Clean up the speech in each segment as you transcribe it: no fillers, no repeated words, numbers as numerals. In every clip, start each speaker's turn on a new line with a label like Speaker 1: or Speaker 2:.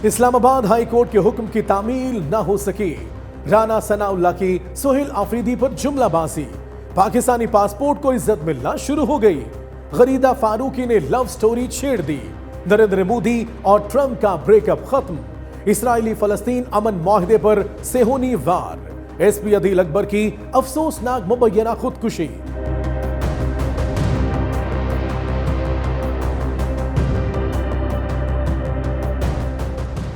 Speaker 1: Islamabad high court के हुक्म की तामील न हो सकी। राना सनाउल्लाह की सोहेल आफरीदी पर जुमलाबाजी। पाकिस्तानी पासपोर्ट को इज्जत मिलना शुरू हो गई। गरीदा फारूकी ने लव स्टोरी छेड़ दी। नरेंद्र मोदी और ट्रंप का ब्रेकअप खत्म। इसराइली फलस्तीन अमन माहिदे पर सेहोनी वार। एसपी अदील अकबर की अफसोसनाक मुबैना खुदकुशी।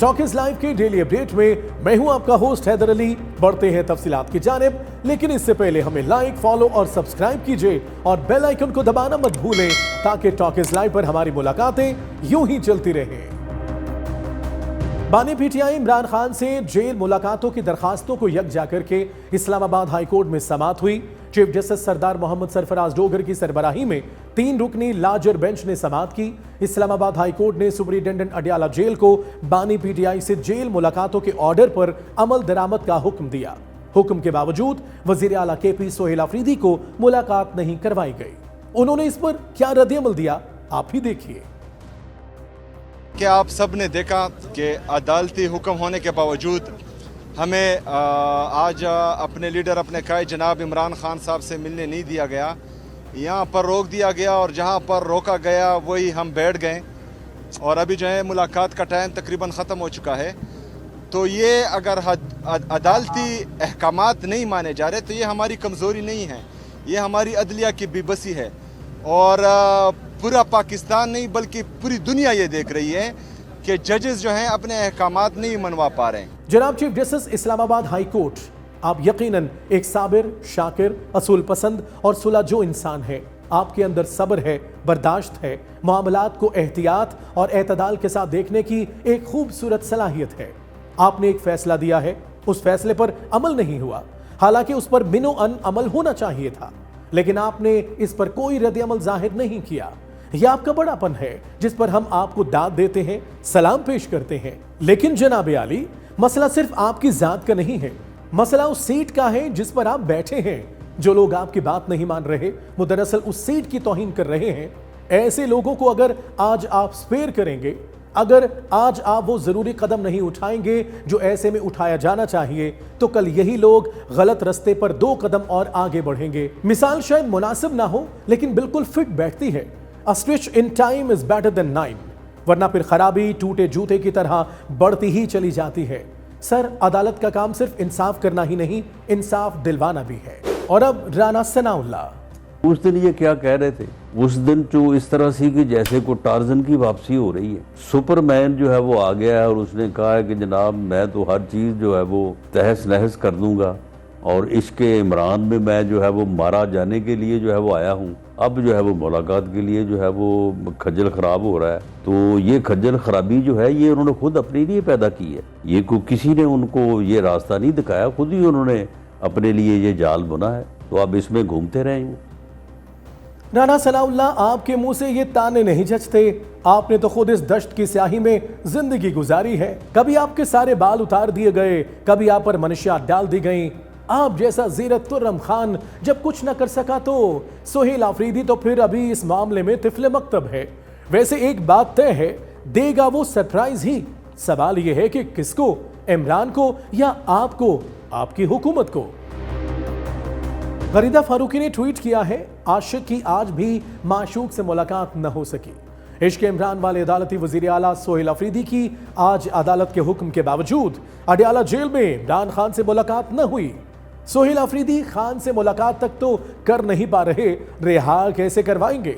Speaker 1: टॉकीज लाइव के डेली अपडेट में मैं हूं आपका होस्ट हैदर अली। बढ़ते हैं तफसीलात की जानिब, लेकिन इससे पहले हमें लाइक, फॉलो और सब्सक्राइब कीजिए और बेल आइकन को दबाना मत भूलें ताकि टॉकीज लाइव पर हमारी मुलाकातें यूं ही चलती रहें। बानी पीटीआई इमरान खान से जेल मुलाकातों की दरखास्तों को यकजा करके इस्लामाबाद हाई कोर्ट में समाअत हुई। चीफ जस्टिस सरदार मोहम्मद सरफराज डोगर की सरबराही में 3 रुकनी लार्जर बेंच ने समाअत की। इस्लामाबाद हाई कोर्ट ने सुप्रिंटेंडेंट अडियाला जेल को बानी पीटीआई से जेल मुलाकातों के ऑर्डर पर अमल दरामद का हुक्म दिया। हुक्म के बावजूद वजीर आला केपी सोहेल आफरीदी को मुलाकात नहीं करवाई गई। उन्होंने इस पर क्या रद्द-ए-अमल दिया, आप ही देखिए।
Speaker 2: क्या आप सब ने देखा कि अदालती हुक्म होने के बावजूद हमें आज अपने लीडर, अपने कायद जनाब इमरान खान साहब से मिलने नहीं दिया गया। यहाँ पर रोक दिया गया और जहाँ पर रोका गया वही हम बैठ गए और अभी जो है मुलाकात का टाइम तकरीबन ख़त्म हो चुका है। तो ये अगर अदालती अहकामात नहीं माने जा रहे तो ये हमारी कमज़ोरी नहीं है, ये हमारी अदलिया की बेबसी है। और पूरा पाकिस्तान नहीं बल्कि पूरी दुनिया ये देख रही है कि जजेस जो हैं अपने अहकामात नहीं मनवा पा रहे हैं।
Speaker 1: जनाब chief justice Islamabad high court, आप यकीनन एक साबिर, शाकिर, असूल पसंद और सुलझो इंसान है। आपके अंदर सब्र है, बर्दाश्त है, मामलात को एहतियात और एतदाल के साथ देखने की एक खूबसूरत सलाहियत है। आपने एक फैसला दिया है, उस फैसले पर अमल नहीं हुआ, हालांकि उस पर बिनो अन अमल होना चाहिए था, लेकिन आपने इस पर कोई रद्द-ए-अमल जाहिर नहीं किया। यह आपका बड़ापन है जिस पर हम आपको दाद देते हैं, सलाम पेश करते हैं। लेकिन जनाब आली, मसला सिर्फ आपकी जात का नहीं है, मसला उस सीट का है जिस पर आप बैठे हैं। जो लोग आपकी बात नहीं मान रहे वो दरअसल उस सीट की तौहीन कर रहे हैं। ऐसे लोगों को अगर आज आप स्पेयर करेंगे, अगर आज आप वो जरूरी कदम नहीं उठाएंगे जो ऐसे में उठाया जाना चाहिए, तो कल यही लोग गलत रास्ते पर 2 कदम और आगे बढ़ेंगे। मिसाल शायद मुनासिब ना हो लेकिन बिल्कुल फिट बैठती है। A stitch in time is better than 9, वरना फिर खराबी टूटे जूते की तरह बढ़ती ही चली जाती है। सर, अदालत का काम सिर्फ इंसाफ करना ही नहीं, इंसाफ दिलवाना भी है। और अब राना सनाउल्लाह।
Speaker 3: उस दिन ये क्या कह रहे थे? उस दिन जो इस तरह सी कि जैसे को टार्जन की वापसी हो रही है। सुपरमैन जो है वो आ गया है और उसने कहा है कि जनाब मैं तो हर चीज़ जो है वो तहस नहस कर दूंगा और इसके इमरान में मैं जो है वो मारा जाने के लिए जो है वो आया हूँ। अब जो है वो मुलाकात के लिए जो है वो खज्जल खराब हो रहा है। तो ये खज्जल खराबी जो है ये उन्होंने खुद अपने लिए पैदा की है। ये को किसी ने उनको ये रास्ता नहीं दिखाया, खुद ही उन्होंने अपने लिए ये जाल बुना है। तो अब इसमें घूमते रहेंगे।
Speaker 1: राना सनाउल्लाह, आपके मुंह से ये ताने नहीं जचते। आपने तो खुद इस दश्त की स्याही में जिंदगी गुजारी है। कभी आपके सारे बाल उतार दिए गए, कभी आप पर मनशियात डाल दी गई। आप जैसा ज़ीरत तुर्रम खान जब कुछ न कर सका तो सोहेल आफरीदी तो फिर अभी इस मामले में तिफले मकतब है। वैसे एक बात तय है, देगा वो सरप्राइज ही। सवाल यह है कि किसको, इमरान को या आपको, आपकी हुकूमत को। गरीदा फारूकी ने ट्वीट किया है, आशिक की आज भी माशूक से मुलाकात न हो सकी। इश्क इमरान वाले अदालती वजीर आला सोहेल आफरीदी की आज अदालत के हुक्म के बावजूद अडियाला जेल में इमरान खान से मुलाकात न हुई। सोहेल आफरीदी खान से मुलाकात तक तो कर नहीं पा रहे, रिहा कैसे करवाएंगे?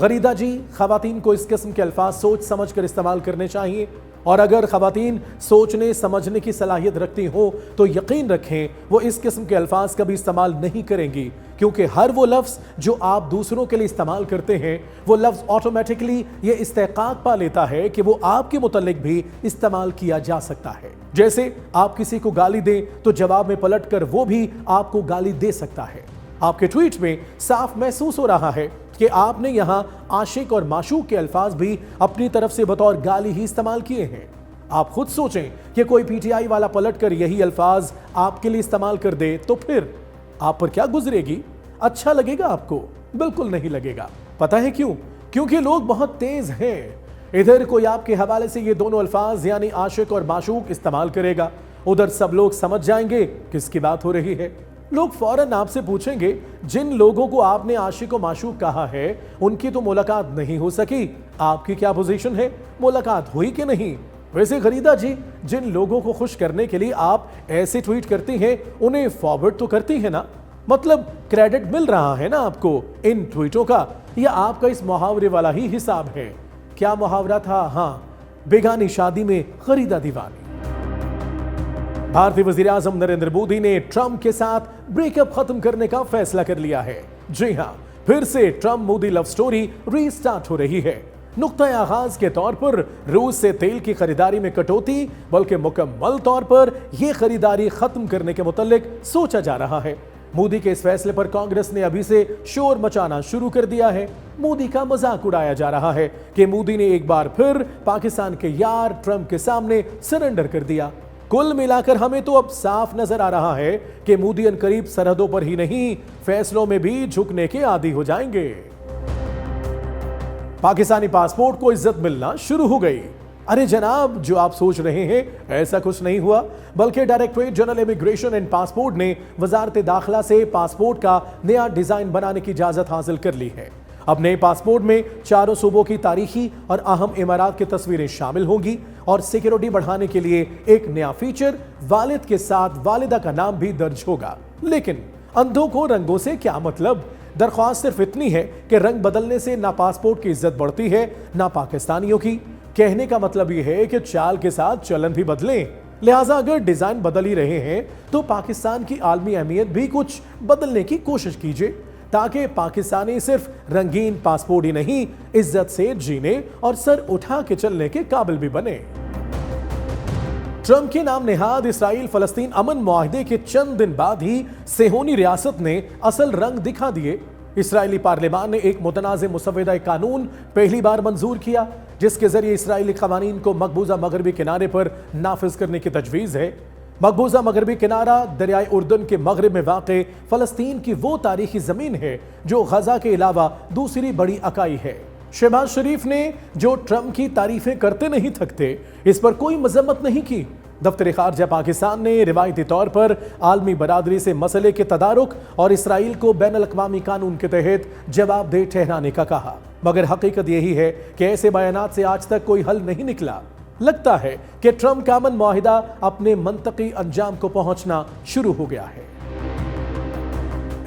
Speaker 1: गरीदा जी, खवातीन को इस किस्म के अल्फाज सोच समझ कर इस्तेमाल करने चाहिए, और अगर खवातीन सोचने समझने की सलाहियत रखती हो तो यकीन रखें वो इस किस्म के अल्फाज कभी इस्तेमाल नहीं करेंगी, क्योंकि हर वो लफ्ज़ जो आप दूसरों के लिए इस्तेमाल करते हैं वो लफ्ज़ ऑटोमेटिकली ये इस्तेकाक पा लेता है कि वो आपके मुतल्लिक भी इस्तेमाल किया जा सकता है। जैसे आप किसी को गाली दें तो जवाब में पलट कर वो भी आपको गाली दे सकता है। आपके ट्वीट में साफ महसूस हो रहा है कि आपने यहां आशिक और माशूक के अल्फाज भी अपनी तरफ से बतौर गाली ही इस्तेमाल किए हैं। आप खुद सोचें कि कोई पीटीआई वाला पलट कर यही अल्फाज आपके लिए इस्तेमाल कर दे तो फिर आप पर क्या गुजरेगी? अच्छा लगेगा आपको? बिल्कुल नहीं लगेगा। पता है क्यों? क्योंकि लोग बहुत तेज हैं। इधर कोई आपके हवाले से ये दोनों अल्फाज यानी आशिक और माशूक इस्तेमाल करेगा, उधर सब लोग समझ जाएंगे किसकी बात हो रही है। लोग फौरन आपसे पूछेंगे जिन लोगों को आपने आशिक और माशूक कहा है उनकी तो मुलाकात नहीं हो सकी, आपकी क्या पोजीशन है, मुलाकात हुई कि नहीं। वैसे खरीदा जी, जिन लोगों को खुश करने के लिए आप ऐसे ट्वीट करती हैं उन्हें फॉरवर्ड तो करती है ना, मतलब क्रेडिट मिल रहा है ना आपको इन ट्वीटों का, या आपका इस मुहावरे वाला ही हिसाब है। क्या मुहावरा था? हाँ, बेगानी शादी में खरीदा दीवानी। भारतीय वजीर आजम नरेंद्र मोदी ने ट्रंप के साथ ब्रेकअप खत्म करने का फैसला कर लिया है। जी हां, फिर से Trump Modi love story restart हो रही है। नुक्ता आगाज के तौर पर रूस से तेल की खरीदारी में कटौती, बल्कि मुकम्मल तौर पर यह खरीदारी खत्म करने के मुतालिक सोचा जा रहा है। मोदी के इस फैसले पर कांग्रेस ने अभी से शोर मचाना शुरू कर दिया है। मोदी का मजाक उड़ाया जा रहा है कि मोदी ने एक बार फिर पाकिस्तान के यार ट्रंप के सामने सरेंडर कर दिया। कुल मिलाकर हमें तो अब साफ नजर आ रहा है कि मोदी अनकरीब सरहदों पर ही नहीं, फैसलों में भी झुकने के आदी हो जाएंगे। पाकिस्तानी पासपोर्ट को इज्जत मिलना शुरू हो गई। अरे जनाब, जो आप सोच रहे हैं ऐसा कुछ नहीं हुआ, बल्कि directorate general immigration and passport ने वजारत दाखिला से पासपोर्ट का नया डिजाइन बनाने की इजाजत हासिल कर ली है। अब नए पासपोर्ट में चारों सूबों की तारीखी और अहम इमारत की तस्वीरें शामिल होंगी और सिक्योरिटी बढ़ाने के लिए एक नया फीचर, वालिद के साथ वालिदा का नाम भी दर्ज होगा। लेकिन अंधों को रंगों से क्या मतलब? दरख्वास्त सिर्फ इतनी है कि रंग बदलने से ना पासपोर्ट की इज्जत बढ़ती है ना पाकिस्तानियों की। कहने का मतलब यह है कि चाल के साथ चलन भी बदलें। लिहाजा अगर डिजाइन बदल ही रहे हैं तो पाकिस्तान की आलमी अहमियत भी कुछ बदलने की कोशिश कीजिए, ताकि पाकिस्तानी सिर्फ रंगीन पासपोर्ट ही नहीं, इज्जत से जीने और सर उठा के चलने के काबिल भी बने। ट्रंप के नाम नेहाद इसराइल फलस्तीन अमन मुआहदे के चंद दिन बाद ही सेहोनी रियासत ने असल रंग दिखा दिए। इसराइली पार्लियामान ने एक मुतनाज़ मुसव्वदा कानून पहली बार मंजूर किया, जिसके जरिए इसराइली कवानीन को मकबूजा मगरबी किनारे पर नाफिज करने की तजवीज़ है। मकबूजा मगरबी किनारा दरियाए उर्दन के मगरब में वाक़ फलस्तीन की वो तारीखी ज़मीन है जो गजा के अलावा दूसरी बड़ी अकाई है। शहबाज शरीफ ने जो ट्रंप की तारीफें करते नहीं थकते, इस पर कोई मजम्मत नहीं की। दफ्तर खारजा पाकिस्तान ने रिवायती तौर पर आलमी बरादरी से मसले के तदारुक और इसराइल को बैनुल-अक़वामी कानून के तहत जवाबदेह ठहराने का कहा, मगर हकीकत यही है कि ऐसे बयानात से आज तक कोई हल नहीं निकला। लगता है कि ट्रंप का अमन मुआहिदा अपने मंतकी अंजाम को पहुंचना शुरू हो गया है।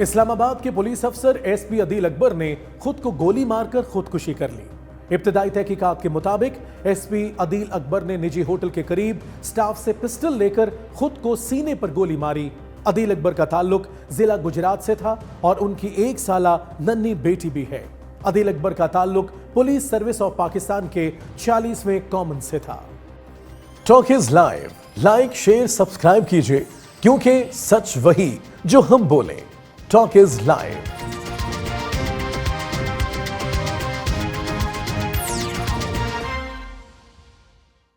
Speaker 1: इस्लामाबाद के पुलिस अफसर एसपी अदील अकबर ने खुद को गोली मारकर खुदकुशी कर ली। इब्तदाई तहकीकात के मुताबिक एसपी अदील अकबर ने निजी होटल के करीब स्टाफ से पिस्टल लेकर खुद को सीने पर गोली मारी। अदील अकबर का ताल्लुक जिला गुजरात से था और उनकी 1 साला नन्ही बेटी भी है। अदील अकबर का ताल्लुक पुलिस सर्विस ऑफ पाकिस्तान के 40वें कॉमन से था। Talk is live, like share subscribe कीजिए, क्योंकि सच वही जो हम बोले। Talk is live.